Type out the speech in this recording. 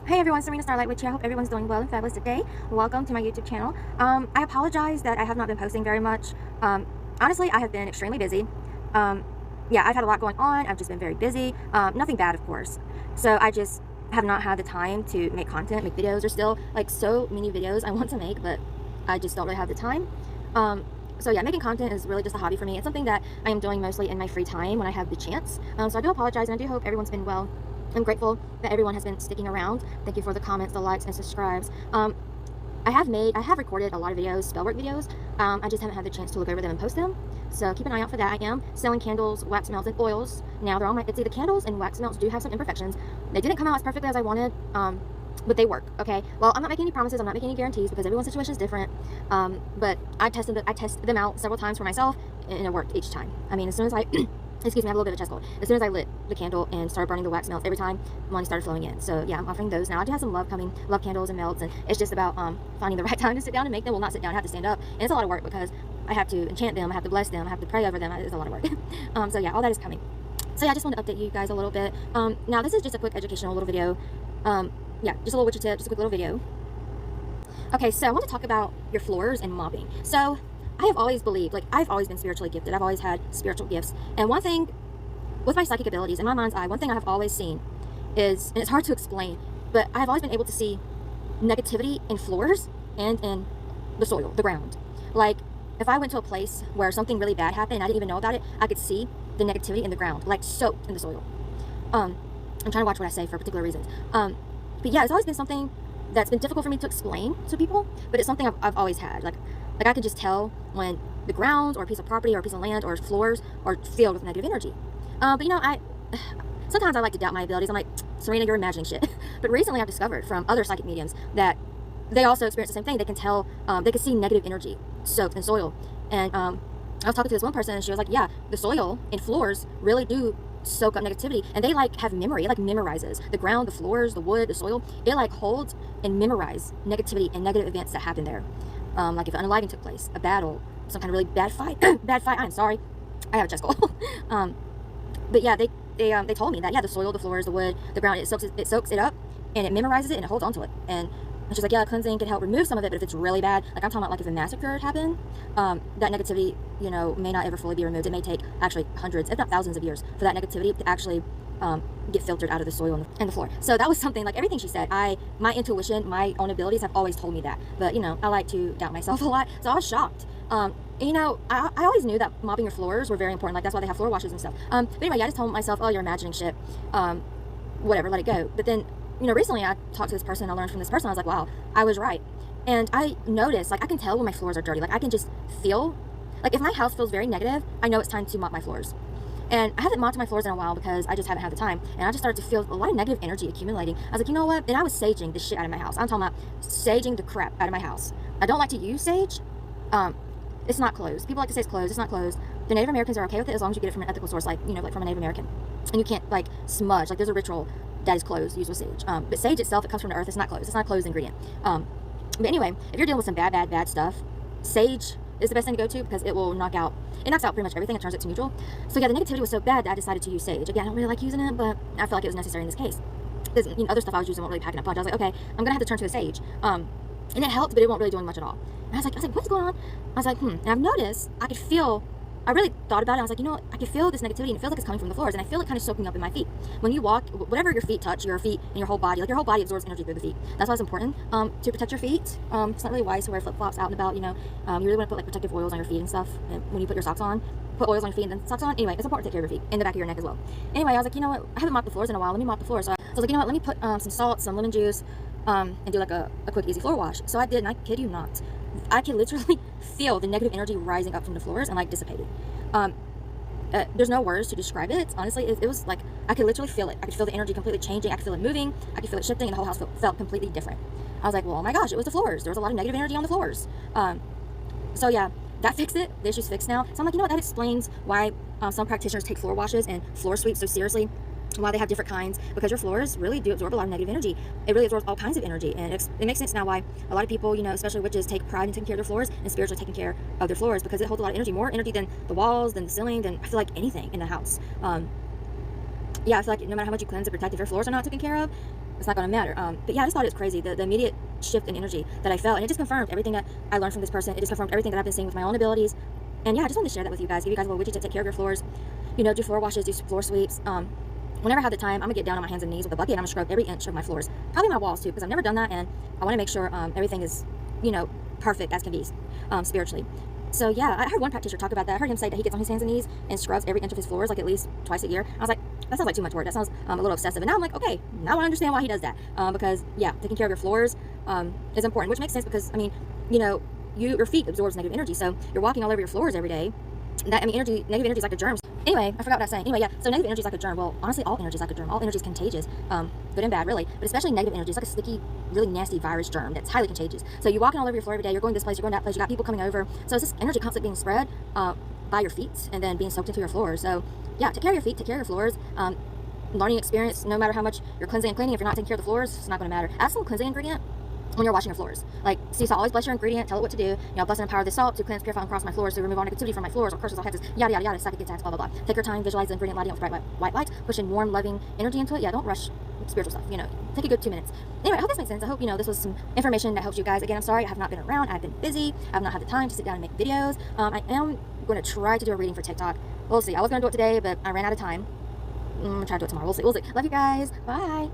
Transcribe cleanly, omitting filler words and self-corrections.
Hey everyone, Serena Starlight with you. I hope everyone's doing well and fabulous today. Welcome to my YouTube channel. I apologize that I have not been posting very much. Honestly, I have been extremely busy. Yeah, I've had a lot going on. I've just been very busy. Nothing bad, of course. So I just have not had the time to make content, make videos. There's still like so many videos I want to make, but I just don't really have the time. So yeah, making content is really just a hobby for me. It's something that I am doing mostly in my free time when I have the chance. So I do apologize, and I do hope everyone's been well. I'm grateful that everyone has been sticking around. Thank you for the comments, the likes, and subscribes. I have recorded a lot of videos, spellwork videos. I just haven't had the chance to look over them and post them. So keep an eye out for that. I am selling candles, wax melts, and oils. Now they're on my Etsy. The candles and wax melts do have some imperfections. They didn't come out as perfectly as I wanted, but they work, okay? Well, I'm not making any promises, I'm not making any guarantees because everyone's situation is different. But I tested them out several times for myself, and it worked each time. I mean, as soon as I excuse me, I have a little bit of a chest cold. As soon as I lit the candle and started burning the wax melts, every time money started flowing in. So yeah, I'm offering those now. I do have some love candles and melts, and it's just about finding the right time to sit down and make them. Well, not sit down, I have to stand up, and it's a lot of work because I have to enchant them, I have to bless them, I have to pray over them. It's a lot of work. So yeah, all that is coming. So yeah, I just want to update you guys a little bit. Now this is just a quick educational little video. Yeah, just a little witchy tip, just a quick little video. Okay, so I want to talk about your floors and mopping. So I have always believed, like, I've always been spiritually gifted. I've always had spiritual gifts. And one thing, with my psychic abilities, in my mind's eye, one thing I have always seen is, and it's hard to explain, but I've always been able to see negativity in floors and in the soil, the ground. Like, if I went to a place where something really bad happened and I didn't even know about it, I could see the negativity in the ground, like soaked in the soil. I'm trying to watch what I say for particular reasons. But yeah, it's always been something that's been difficult for me to explain to people, but it's something I've always had. Like I can just tell when the ground or a piece of property or a piece of land or floors are filled with negative energy. But you know, sometimes I like to doubt my abilities. I'm like, Serena, you're imagining shit. But recently I've discovered from other psychic mediums that they also experience the same thing. They can tell, they can see negative energy soaked in soil. And I was talking to this one person, and she was like, yeah, the soil and floors really do soak up negativity, and they like have memory. It like memorizes the ground, the floors, the wood, the soil. It like holds and memorize negativity and negative events that happen there. Like if an unaliving took place, a battle, some kind of really bad fight. I'm sorry, I have a chest cold. But yeah, they told me that yeah, the soil, the floors, the wood, the ground, it soaks it up, and it memorizes it, and it holds onto it. And she's like, yeah, cleansing can help remove some of it, but if it's really bad, like I'm talking about, like if a massacre had happened, that negativity, you know, may not ever fully be removed. It may take actually hundreds, if not thousands of years for that negativity to actually get filtered out of the soil and the floor. So that was something, like everything she said, my intuition, my own abilities have always told me that. But you know, I like to doubt myself a lot, so I was shocked. And, you know, I always knew that mopping your floors were very important. Like that's why they have floor washes and stuff. But anyway, yeah, I just told myself, oh, you're imagining shit. Whatever, let it go. But then, you know, recently I talked to this person, I learned from this person, I was like, wow, I was right. And I noticed, like, I can tell when my floors are dirty. Like, I can just feel, like, if my house feels very negative, I know it's time to mop my floors. And I haven't mopped my floors in a while because I just haven't had the time. And I just started to feel a lot of negative energy accumulating. I was like, you know what? And I was saging the shit out of my house. I'm talking about saging the crap out of my house. I don't like to use sage. It's not closed. People like to say it's closed. It's not closed. The Native Americans are okay with it as long as you get it from an ethical source, like, you know, like from a Native American. And you can't, like, smudge. Like, there's a ritual that is closed, used with sage. But sage itself, it comes from the earth. It's not closed. It's not a closed ingredient. But anyway, if you're dealing with some bad stuff, sage is the best thing to go to because it knocks out pretty much everything and turns it to neutral. So yeah, the negativity was so bad that I decided to use sage. Again, I don't really like using it, but I feel like it was necessary in this case. Because, you know, other stuff I was using wasn't really packing a punch. I was like, okay, I'm gonna have to turn to a sage. And it helped, but it won't really doing much at all. And I was like, what's going on? I was like, And I've noticed, I really thought about it. I was like, you know what? I can feel this negativity, and it feels like it's coming from the floors, and I feel it kind of soaking up in my feet. When you walk, whatever your feet touch, your feet and your whole body, like your whole body absorbs energy through the feet. That's why it's important to protect your feet. It's not really wise to wear flip-flops out and about, you know. You really want to put like protective oils on your feet and stuff. And when you put your socks on, put oils on your feet and then socks on. Anyway, it's important to take care of your feet and the back of your neck as well. Anyway, I was like, you know what? I haven't mopped the floors in a while. Let me mop the floor. So I was like, you know what? Let me put some salt, some lemon juice, and do like a quick, easy floor wash. So I did, and I kid you not, I could literally feel the negative energy rising up from the floors and like dissipating. There's no words to describe it. Honestly, it was like, I could literally feel it. I could feel the energy completely changing. I could feel it moving. I could feel it shifting, and the whole house felt completely different. I was like, well, oh my gosh, it was the floors. There was a lot of negative energy on the floors. So yeah, that fixed it. The issue's fixed now. So I'm like, you know what? That explains why some practitioners take floor washes and floor sweeps so seriously. Why they have different kinds, because your floors really do absorb a lot of negative energy. It really absorbs all kinds of energy, and it makes sense now why a lot of people, you know, especially witches, take pride in taking care of their floors and spiritually taking care of their floors, because it holds a lot of energy, more energy than the walls, than the ceiling, than I feel like anything in the house. Yeah, I feel like no matter how much you cleanse and protect, if your floors are not taken care of, it's not going to matter. But yeah, I just thought it was crazy, the immediate shift in energy that I felt, and it just confirmed everything that I learned from this person. It just confirmed everything that I've been seeing with my own abilities. And yeah, I just wanted to share that with you guys, give you guys a little widget to take care of your floors. You know, do floor washes, do floor sweeps. Whenever I have the time, I'm gonna get down on my hands and knees with a bucket and I'm gonna scrub every inch of my floors, probably my walls too, because I've never done that, and I want to make sure everything is, you know, perfect as can be, spiritually. So yeah, I heard one practitioner talk about that. I heard him say that he gets on his hands and knees and scrubs every inch of his floors, like at least twice a year. I was like, that sounds like too much work. That sounds a little excessive. And now I'm like, okay, now I understand why he does that. Because yeah, taking care of your floors is important, which makes sense because, I mean, you know, your feet absorbs negative energy, so you're walking all over your floors every day. That, I mean, negative energy is like a germ. Anyway, I forgot what I was saying. Anyway, yeah, so negative energy is like a germ. Well, honestly, all energy is like a germ. All energy is contagious, good and bad, really. But especially negative energy. It's like a sticky, really nasty virus germ that's highly contagious. So you're walking all over your floor every day. You're going this place, you're going that place. You got people coming over. So it's this energy constantly being spread by your feet and then being soaked into your floors. So yeah, take care of your feet, take care of your floors. Learning experience, no matter how much you're cleansing and cleaning, if you're not taking care of the floors, it's not going to matter. Add some cleansing ingredient when you're washing your floors. Like, sea salt, always bless your ingredient, tell it what to do. You know, bless and empower this salt to cleanse, purify, and cross my floors, to remove all negativity from my floors, or curses, or hexes, yada, yada, yada, psychic attacks, blah, blah, blah. Take your time, visualize the ingredient, lighting it with bright white light, push in warm, loving energy into it. Yeah, don't rush spiritual stuff, you know. Take a good 2 minutes. Anyway, I hope this makes sense. I hope, you know, this was some information that helps you guys. Again, I'm sorry, I have not been around. I've been busy. I've not had the time to sit down and make videos. I am going to try to do a reading for TikTok. We'll see. I was going to do it today, but I ran out of time. I'm going to try to do it tomorrow. We'll see. We'll see. Love you guys. Bye.